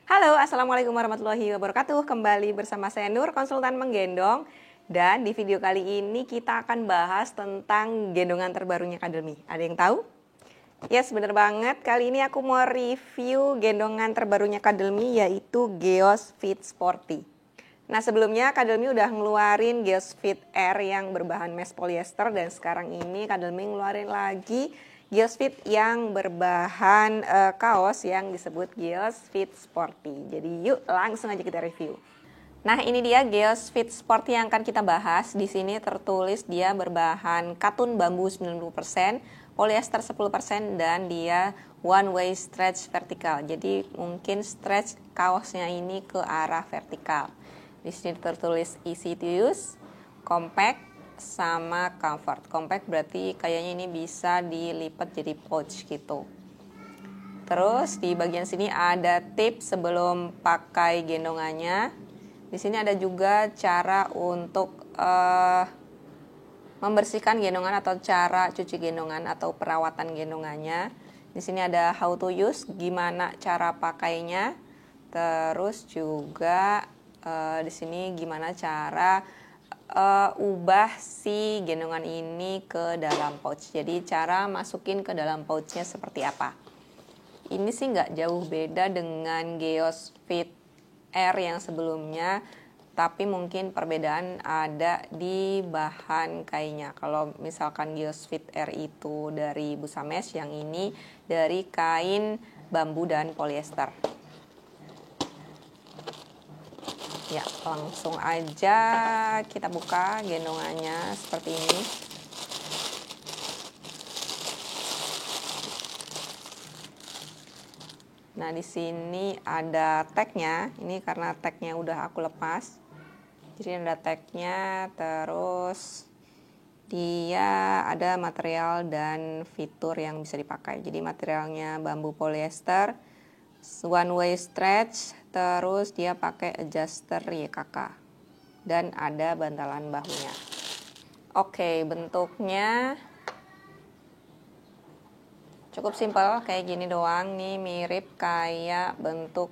Halo, Assalamualaikum warahmatullahi wabarakatuh. Kembali bersama saya Nur, konsultan menggendong. Dan di video kali ini kita akan bahas tentang gendongan terbarunya Kadelmi. Ada yang tahu? Yes, bener banget. Kali ini aku mau review gendongan terbarunya Kadelmi, yaitu Geos Fit Sporty. Nah, sebelumnya Kadelmi udah ngeluarin Geos Fit Air yang berbahan mesh polyester, dan sekarang ini Kadelmi ngeluarin lagi Geos Fit yang berbahan kaos yang disebut Geos Fit Sporty. Jadi yuk langsung aja kita review. Nah, ini dia Geos Fit Sporty yang akan kita bahas. Di sini tertulis dia berbahan katun bambu 90%, polyester 10%, dan dia one way stretch vertikal. Jadi mungkin stretch kaosnya ini ke arah vertikal. Di sini tertulis easy to use, compact, sama comfort. Compact berarti kayaknya ini bisa dilipat jadi pouch gitu. Terus di bagian sini ada tips sebelum pakai gendongannya. Di sini ada juga cara untuk membersihkan gendongan atau cara cuci gendongan atau perawatan gendongannya. Di sini ada how to use, gimana cara pakainya. Terus juga di sini gimana cara ubah si gendongan ini ke dalam pouch. Jadi cara masukin ke dalam pouchnya seperti apa. Ini sih nggak jauh beda dengan Geos Fit Air yang sebelumnya, tapi mungkin perbedaan ada di bahan kainnya. Kalau misalkan Geos Fit Air itu dari busa mesh, yang ini dari kain bambu dan polyester. Ya, langsung aja kita buka gendongannya seperti ini. Nah, di sini ada tagnya. Ini karena tagnya udah aku lepas. Jadi ada tagnya, terus dia ada material dan fitur yang bisa dipakai. Jadi materialnya bambu polyester, one way stretch, terus dia pakai adjuster YKK, dan ada bantalan bahunya. Oke, bentuknya cukup simpel kayak gini doang. Nih mirip kayak bentuk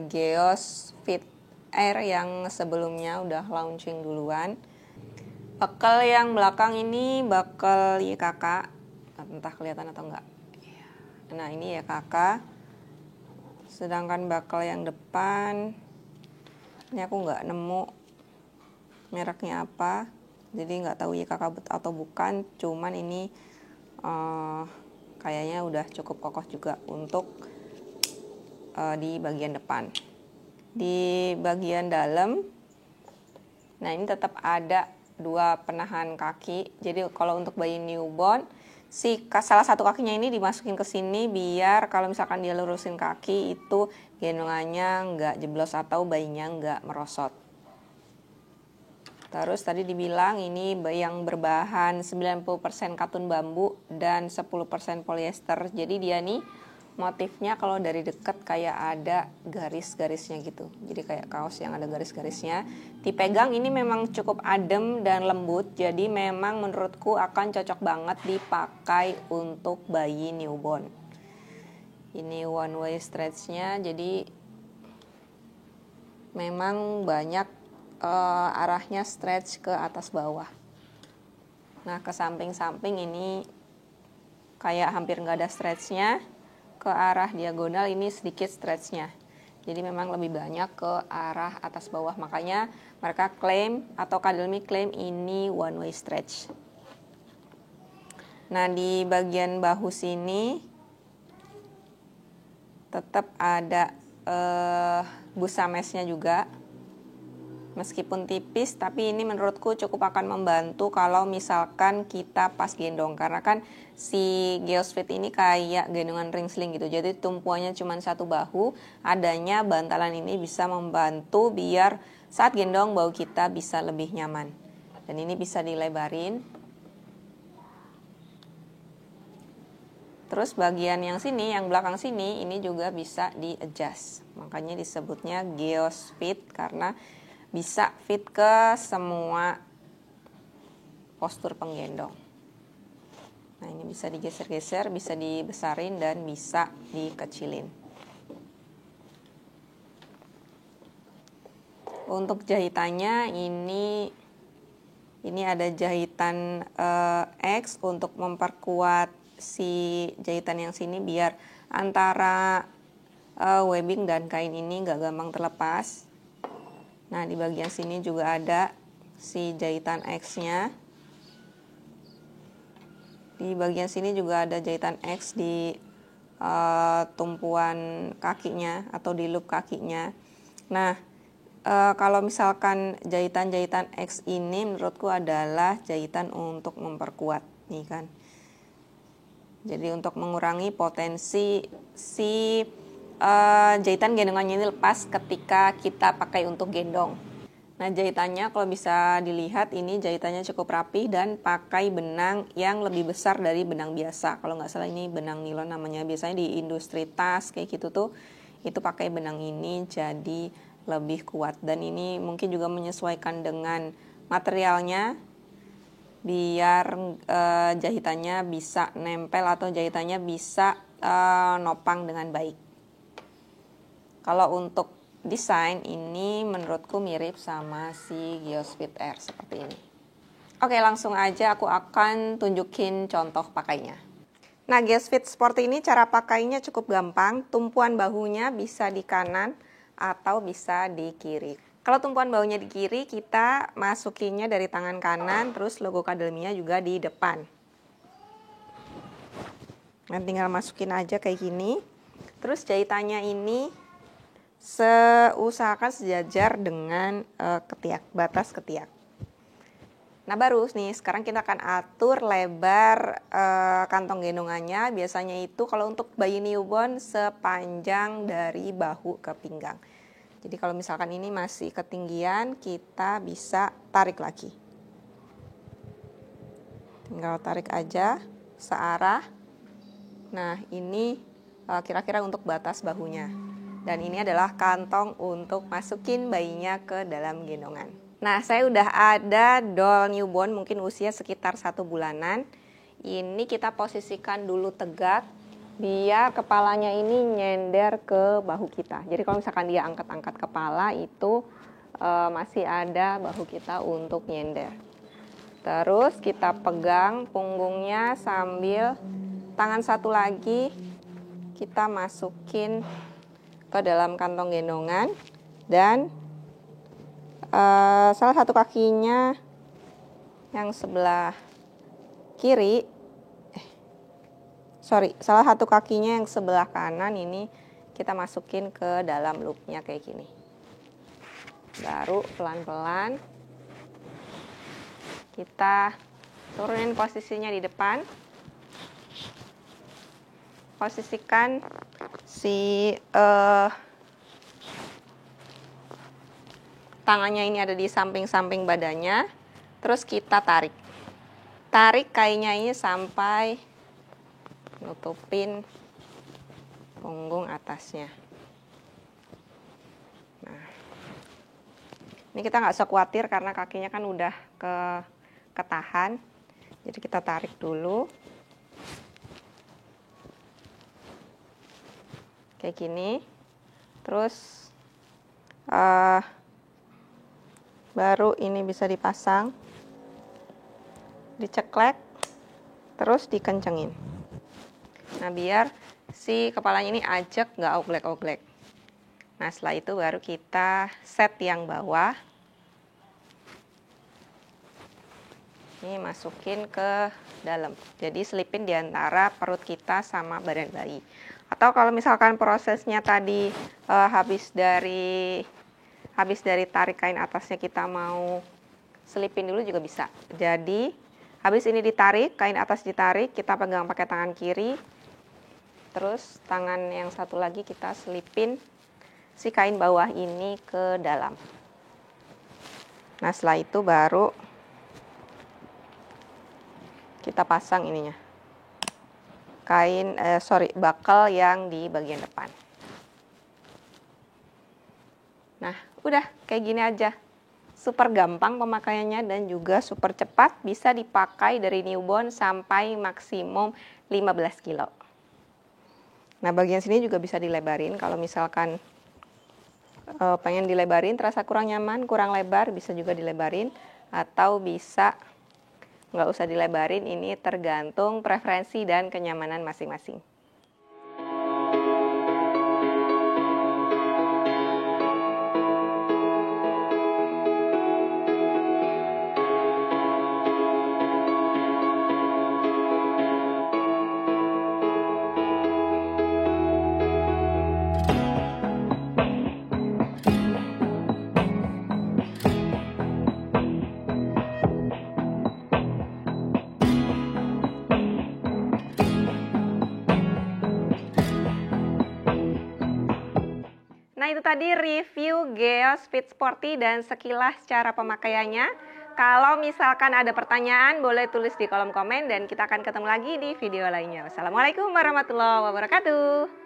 Geos Fit Air yang sebelumnya udah launching duluan. Bekel yang belakang ini bekel YKK, entah kelihatan atau enggak. Nah, ini YKK. Sedangkan bekel yang depan ini aku nggak nemu mereknya apa, jadi nggak tahu YKK atau bukan. Cuman ini kayaknya udah cukup kokoh juga untuk di bagian depan. Di bagian dalam, nah ini tetap ada dua penahan kaki. Jadi kalau untuk bayi newborn, salah satu kakinya ini dimasukin ke sini biar kalau misalkan dia lurusin kaki itu gendongannya nggak jeblos atau bayinya nggak merosot. Terus tadi dibilang ini yang berbahan 90% katun bambu dan 10% polyester. Jadi dia nih motifnya kalau dari dekat kayak ada garis-garisnya gitu. Jadi kayak kaos yang ada garis-garisnya. Dipegang ini memang cukup adem dan lembut. Jadi memang menurutku akan cocok banget dipakai untuk bayi newborn. Ini one way stretchnya, jadi memang banyak arahnya stretch ke atas bawah. Nah, ke samping-samping ini kayak hampir nggak ada stretchnya. Ke arah diagonal ini sedikit stretchnya. Jadi memang lebih banyak ke arah atas bawah. Makanya mereka klaim atau Kadelmi klaim ini one way stretch. Nah, di bagian bahu sini tetap ada busa meshnya juga. Meskipun tipis, tapi ini menurutku cukup akan membantu kalau misalkan kita pas gendong. Karena kan si Geos Fit ini kayak gendongan ring sling gitu. Jadi tumpuannya cuma satu bahu. Adanya bantalan ini bisa membantu biar saat gendong bahu kita bisa lebih nyaman. Dan ini bisa dilebarin. Terus bagian yang sini, yang belakang sini, ini juga bisa di-adjust. Makanya disebutnya Geos Fit karena bisa fit ke semua postur penggendong. Nah, ini bisa digeser-geser, bisa dibesarin dan bisa dikecilin. Untuk jahitannya ini ada jahitan X untuk memperkuat si jahitan yang sini biar antara webbing dan kain ini nggak gampang terlepas. Nah, di bagian sini juga ada si jahitan X-nya. Di bagian sini juga ada jahitan X di tumpuan kakinya atau di loop kakinya. Nah, kalau misalkan jahitan-jahitan X ini menurutku adalah jahitan untuk memperkuat, nih kan. Jadi untuk mengurangi potensi si jahitan gendongannya ini lepas ketika kita pakai untuk gendong. Nah, jahitannya kalau bisa dilihat ini jahitannya cukup rapi dan pakai benang yang lebih besar dari benang biasa. Kalau nggak salah ini benang nilon namanya. Biasanya di industri tas kayak gitu tuh itu pakai benang ini jadi lebih kuat. Dan ini mungkin juga menyesuaikan dengan materialnya biar jahitannya bisa nempel atau jahitannya bisa nopang dengan baik. Kalau untuk desain ini menurutku mirip sama si Geospeed Air seperti ini. Oke, langsung aja aku akan tunjukin contoh pakainya. Nah, Geospeed Sport ini cara pakainya cukup gampang. Tumpuan bahunya bisa di kanan atau bisa di kiri. Kalau tumpuan bahunya di kiri, kita masukinnya dari tangan kanan, terus logo Cademy-nya juga di depan. Nah, tinggal masukin aja kayak gini. Terus jahitannya ini usahakan sejajar dengan ketiak, batas ketiak. Nah, baru nih sekarang kita akan atur lebar kantong gendongannya. Biasanya itu kalau untuk bayi newborn sepanjang dari bahu ke pinggang. Jadi kalau misalkan ini masih ketinggian, kita bisa tarik lagi. Tinggal tarik aja searah. Nah, ini kira-kira untuk batas bahunya. Dan ini adalah kantong untuk masukin bayinya ke dalam gendongan. Nah, saya udah ada doll newborn mungkin usia sekitar 1 bulanan. Ini kita posisikan dulu tegak biar kepalanya ini nyender ke bahu kita. Jadi kalau misalkan dia angkat-angkat kepala itu masih ada bahu kita untuk nyender. Terus kita pegang punggungnya sambil tangan satu lagi kita masukin ke dalam kantong gendongan dan salah satu kakinya yang sebelah kiri, salah satu kakinya yang sebelah kanan ini kita masukin ke dalam loopnya kayak gini. Baru pelan-pelan kita turunin posisinya di depan. Posisikan si tangannya ini ada di samping-samping badannya. Terus kita tarik. Tarik kainnya ini sampai nutupin punggung atasnya. Nah, ini kita nggak usah khawatir karena kakinya kan udah ketahan. Jadi kita tarik dulu. Kayak gini. Terus baru ini bisa dipasang, diceklek, terus dikencengin. Nah, biar si kepalanya ini ajak, nggak oglek-oglek. Nah, setelah itu baru kita set yang bawah. Ini masukin ke dalam. Jadi selipin di antara perut kita sama badan bayi. Atau kalau misalkan prosesnya tadi habis dari tarik kain atasnya kita mau selipin dulu juga bisa. Jadi habis ini ditarik, kain atas ditarik, kita pegang pakai tangan kiri. Terus tangan yang satu lagi kita selipin si kain bawah ini ke dalam. Nah, setelah itu baru kita pasang ininya. Buckle yang di bagian depan. Nah, udah kayak gini aja. Super gampang pemakaiannya dan juga super cepat. Bisa dipakai dari newborn sampai maksimum 15 kilo. Nah, bagian sini juga bisa dilebarin kalau misalkan pengen dilebarin, terasa kurang nyaman, kurang lebar, bisa juga dilebarin atau bisa nggak usah dilebarin. Ini tergantung preferensi dan kenyamanan masing-masing. Nah, itu tadi review Geospeed Sporty dan sekilas cara pemakaiannya. Kalau misalkan ada pertanyaan, boleh tulis di kolom komen dan kita akan ketemu lagi di video lainnya. Wassalamualaikum warahmatullahi wabarakatuh.